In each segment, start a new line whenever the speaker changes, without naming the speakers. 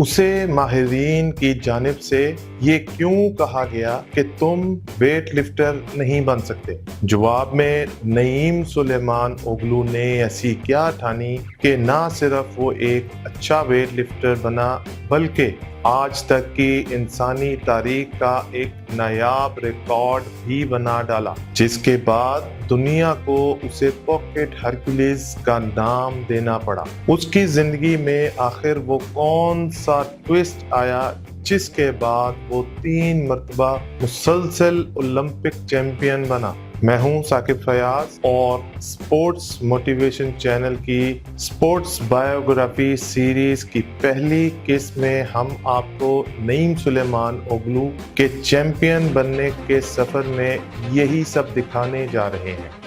اسے ماہرین کی جانب سے یہ کیوں کہا گیا کہ تم ویٹ لفٹر نہیں بن سکتے؟ جواب میں نعیم سلیمان اوغلو نے ایسی کیا ٹھانی کہ نہ صرف وہ ایک اچھا ویٹ لفٹر بنا بلکہ آج تک کی انسانی تاریخ کا ایک نایاب ریکارڈ بھی بنا ڈالا، جس کے بعد دنیا کو اسے پاکٹ ہرکولیس کا نام دینا پڑا۔ اس کی زندگی میں آخر وہ کون سا ٹوسٹ آیا جس کے بعد وہ 3 مرتبہ مسلسل اولمپک چیمپئن بنا؟ میں ہوں ثاقب فیاض اور سپورٹس موٹیویشن چینل کی سپورٹس بائیوگرافی سیریز کی پہلی قسط میں ہم آپ کو نعیم سلیمان اوغلو کے چیمپئن بننے کے سفر میں یہی سب دکھانے جا رہے ہیں۔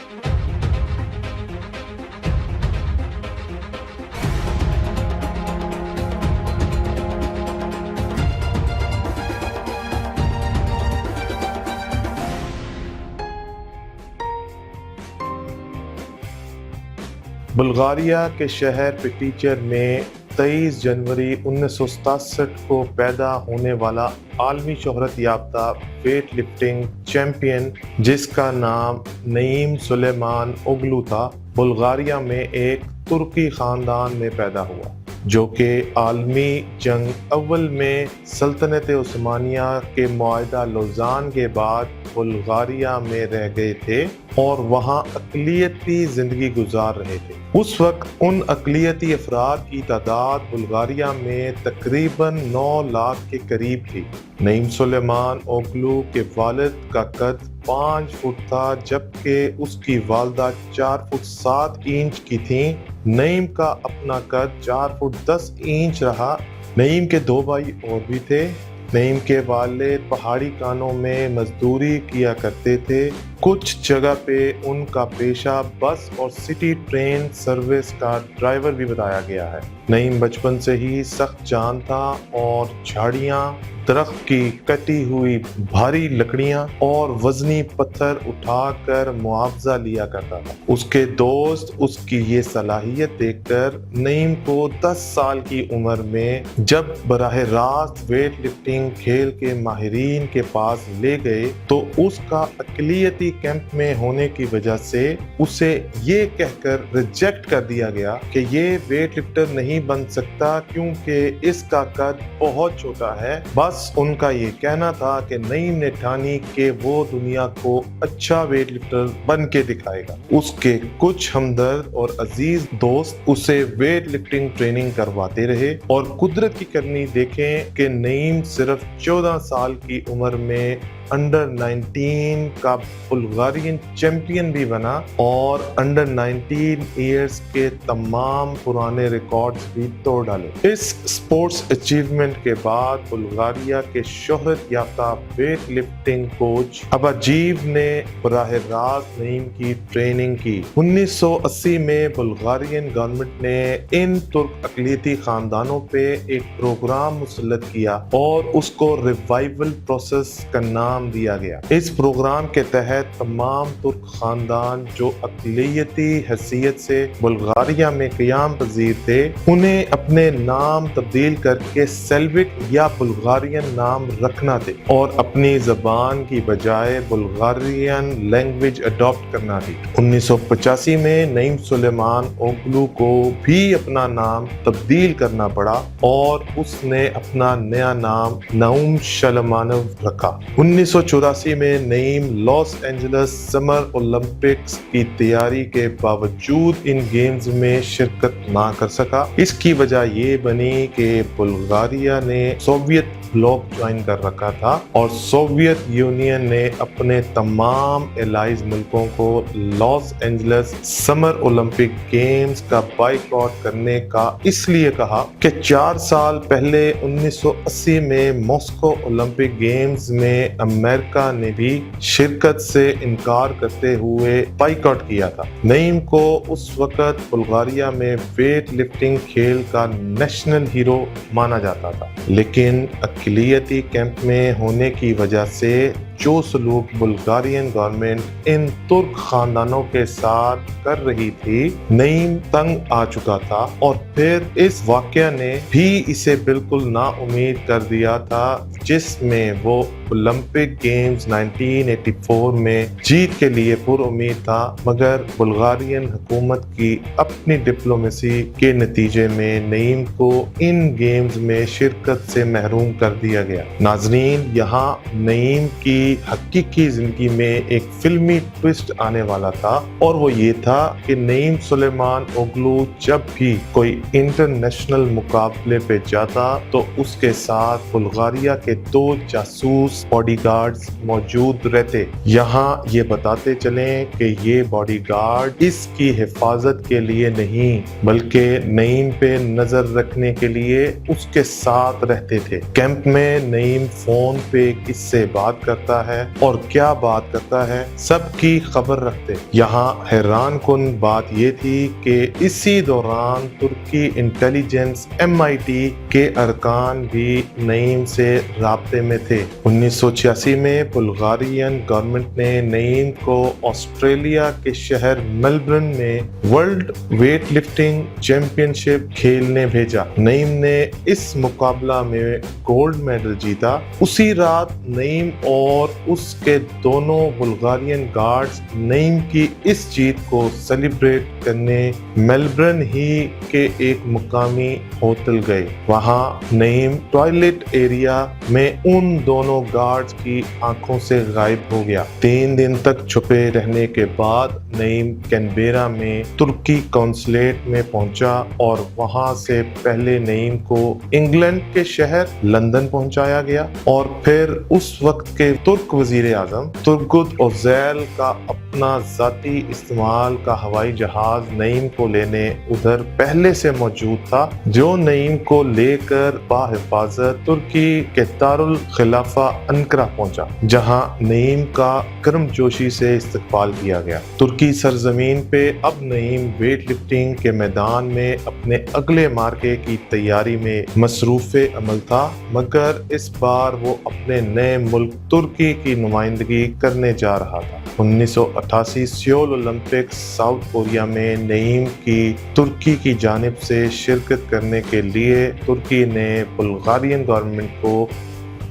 بلغاریہ کے شہر پیٹیچر میں 23 جنوری 1967 کو پیدا ہونے والا عالمی شہرت یافتہ ویٹ لفٹنگ چیمپئن جس کا نام نعیم سلیمان اوغلو تھا، بلغاریہ میں ایک ترکی خاندان میں پیدا ہوا جو کہ عالمی جنگ اول میں سلطنت عثمانیہ کے معاہدہ لوزان کے بعد بلغاریہ میں رہ گئے تھے اور وہاں اقلیتی زندگی گزار رہے تھے۔ اس وقت ان اقلیتی افراد کی تعداد بلغاریہ میں تقریباً 9 لاکھ کے قریب تھی۔ نعیم سلیمان اوغلو کے والد کا قد 5 فٹ تھا جبکہ اس کی والدہ 4 فٹ 7 انچ کی تھیں۔ نعیم کا اپنا قد 4 فٹ 10 انچ رہا۔ نعیم کے 2 بھائی اور بھی تھے۔ نعیم کے والد پہاڑی کانوں میں مزدوری کیا کرتے تھے۔ کچھ جگہ پہ ان کا پیشہ بس اور سٹی ٹرین سروس کا ڈرائیور بھی بتایا گیا ہے۔ نعیم بچپن سے ہی سخت جان تھا اور جھاڑیاں، درخت کی کٹی ہوئی بھاری لکڑیاں اور وزنی پتھر اٹھا کر معاوضہ لیا کرتا تھا۔ اس کے دوست اس کی یہ صلاحیت دیکھ کر نعیم کو 10 سال کی عمر میں جب براہ راست ویٹ لفٹنگ کھیل کے ماہرین کے پاس لے گئے تو اس کا اقلیتی کیمپ میں ہونے کی وجہ سے اسے یہ کہہ کر ریجیکٹ کر دیا گیا کہ یہ ویٹ لفٹر نہیں بن سکتا کیونکہ اس کا قد بہت چھوٹا ہے۔ بس ان کا یہ کہنا تھا کہ نعیم نے ٹھانی کہ وہ دنیا کو اچھا ویٹ لفٹر بن کے دکھائے گا۔ اس کے کچھ ہمدرد اور عزیز دوست اسے ویٹ لفٹنگ ٹریننگ کرواتے رہے اور قدرت کی کرنی دیکھیں کہ نعیم صرف 14 سال کی عمر میں انڈر 19 کا بلغارین چیمپئن بھی بنا اور انڈر 19 ایئرز کے تمام پرانے ریکارڈز بھی توڑ ڈالے۔ اس سپورٹس اچیومنٹ کے بعد بلغاریہ کے شہرت یافتہ ویٹ لفٹنگ کوچ اباجیو نے براہ راست نعیم کی ٹریننگ کی۔ 1980 میں بلغارین گورنمنٹ نے ان ترک اقلیتی خاندانوں پہ ایک پروگرام مسلط کیا اور اس کو ریوائول پروسیس کا نام دیا گیا۔ اس پروگرام کے تحت تمام ترک خاندان جو اقلیتی حیثیت سے بلغاریہ میں قیام پذیر تھے انہیں اپنے نام تبدیل کر کے سیلوک یا بلغارین نام رکھنا تھے اور اپنی زبان کی بجائے بلغارین لینگویج اڈاپٹ کرنا تھی۔ 1985 میں نعیم سلیمان اوغلو کو بھی اپنا نام تبدیل کرنا پڑا اور اس نے اپنا نیا نام نعیم سلیمانو رکھا۔ 1984 میں نعیم لاس اینجلس سمر اولمپکس کی تیاری کے باوجود ان گیمز میں شرکت نہ کر سکا۔ اس کی وجہ یہ بنی کہ بلغاریہ نے سوویت بلاک جوائن کر رکھا تھا اور سوویت یونین نے اپنے تمام الائز ملکوں کو لاس اینجلس سمر اولمپک گیمز کا بائیکاٹ کرنے کا اس لیے کہا کہ 4 سال پہلے 1980 میں ماسکو اولمپک گیمز میں امریکہ نے بھی شرکت سے انکار کرتے ہوئے بائیکاٹ کیا تھا۔ نعیم کو اس وقت بلغاریہ میں ویٹ لفٹنگ کھیل کا نیشنل ہیرو مانا جاتا تھا، لیکن اقلیتی کیمپ میں ہونے کی وجہ سے جو سلوک بلغارین گورنمنٹ ان ترک خاندانوں کے ساتھ کر رہی تھی، نعیم تنگ آ چکا تھا اور پھر اس واقعہ نے بھی اسے بالکل نا امید کر دیا تھا، جس میں وہ اولمپک گیمز 1984 میں جیت کے لیے پر امید تھا، مگر بلغارین حکومت کی اپنی ڈپلومیسی کے نتیجے میں نعیم کو ان گیمز میں شرکت سے محروم کر دیا گیا۔ ناظرین، یہاں نعیم کی حقیقی زندگی میں ایک فلمی ٹوسٹ آنے والا تھا، اور وہ یہ تھا کہ نعیم سلیمان اوغلو جب بھی کوئی انٹرنیشنل مقابلے پہ جاتا تو اس کے ساتھ بلغاریہ کے 2 جاسوس باڈی گارڈز موجود رہتے۔ یہاں یہ بتاتے چلیں کہ یہ باڈی گارڈ اس کی حفاظت کے لیے نہیں بلکہ نعیم پہ نظر رکھنے کے لیے اس کے ساتھ رہتے تھے۔ کیمپ میں نعیم فون پہ کس سے بات کرتا ہے اور کیا بات کرتا ہے، سب کی خبر رکھتے۔ یہاں حیران کن بات یہ تھی کہ اسی دوران ترکی انٹیلیجنس MIT کے ارکان بھی نعیم سے رابطے میں تھے۔ 1986 میں بلغارین گورنمنٹ نے نعیم کو آسٹریلیا کے شہر میلبرن میں ورلڈ ویٹ لفٹنگ چیمپئن شپ کھیلنے بھیجا۔ نعیم نے اس مقابلہ میں گولڈ میڈل جیتا۔ اسی رات نعیم اور اس کے دونوں بلغارین گارڈز نعیم کی اس جیت کو سیلیبریٹ کرنے میلبرن ہی کے ایک مقامی ہوٹل گئے۔ وہاں نعیم ٹوائلٹ ایریا میں ان دونوں گارڈز کی آنکھوں سے غائب ہو گیا۔ 3 دن تک چھپے رہنے کے بعد نعیم کینبیرا میں ترکی قونصلیٹ میں پہنچا اور وہاں سے پہلے نعیم کو انگلینڈ کے شہر لندن پہنچایا گیا اور پھر اس وقت کے ترک وزیر اعظم ترگت اوزیل کا اپنا ذاتی استعمال کا ہوائی جہاز نعیم کو لینے ادھر پہلے سے موجود تھا، جو نعیم کو لے کر بحفاظت ترکی کے دارالخلافہ انقرہ پہنچا، جہاں نعیم کا گرم جوشی سے استقبال کیا گیا۔ ترکی سرزمین پہ اب نعیم ویٹ لفٹنگ کے میدان میں اپنے اگلے مارکے کی تیاری میں مصروف عمل تھا، مگر اس بار وہ اپنے نئے ملک ترکی کی نمائندگی کرنے جا رہا تھا۔ 1988 سیول اولمپکس ساؤتھ کوریا میں نعیم کی ترکی کی جانب سے شرکت کرنے کے لیے ترکی نے بلغارین گورنمنٹ کو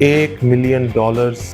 $1 ملین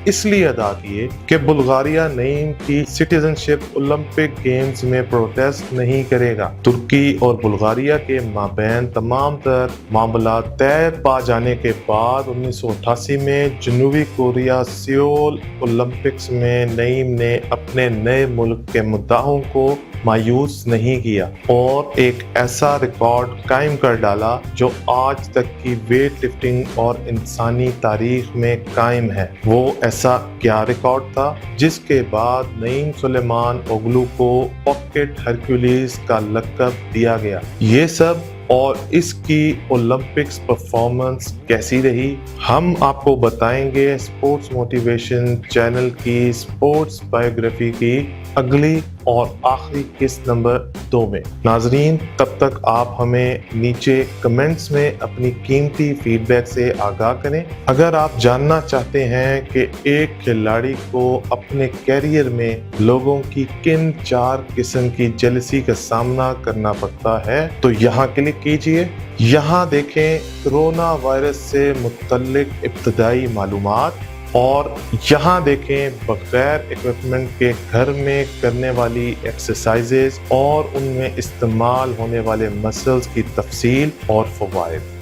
اس لیے ادا کیے کہ بلغاریہ نعیم کی سٹیزن شپ اولمپک گیمز میں پروٹیسٹ نہیں کرے گا۔ ترکی اور بلغاریہ کے مابین تمام تر معاملات طے پا جانے کے بعد 1988 میں جنوبی کوریا سیول اولمپکس میں نعیم نے اپنے نئے ملک کے مداحوں کو مایوس نہیں کیا اور ایک ایسا ریکارڈ قائم کر ڈالا جو آج تک کی ویٹ لفٹنگ اور انسانی تاریخ میں قائم ہے۔ وہ ایسا کیا ریکارڈ تھا جس کے بعد نعیم سلیمان اوغلو کو پاکٹ ہرکیولیز کا لقب دیا گیا؟ یہ سب اور اس کی اولمپکس پرفارمنس کیسی رہی، ہم آپ کو بتائیں گے اسپورٹس موٹیویشن چینل کی اسپورٹس بایوگرافی کی اگلی اور آخری قسط نمبر 2 میں۔ ناظرین، تب تک آپ ہمیں نیچے کمنٹس میں اپنی قیمتی فیڈ بیک سے آگاہ کریں۔ اگر آپ جاننا چاہتے ہیں کہ ایک کھلاڑی کو اپنے کیریئر میں لوگوں کی کن 4 قسم کی جیلسی کا سامنا کرنا پڑتا ہے تو یہاں کلک کیجئے۔ یہاں دیکھیں کرونا وائرس سے متعلق ابتدائی معلومات، اور یہاں دیکھیں بغیر ایکوپمنٹ کے گھر میں کرنے والی ایکسرسائزز اور ان میں استعمال ہونے والے مسلز کی تفصیل اور فوائد۔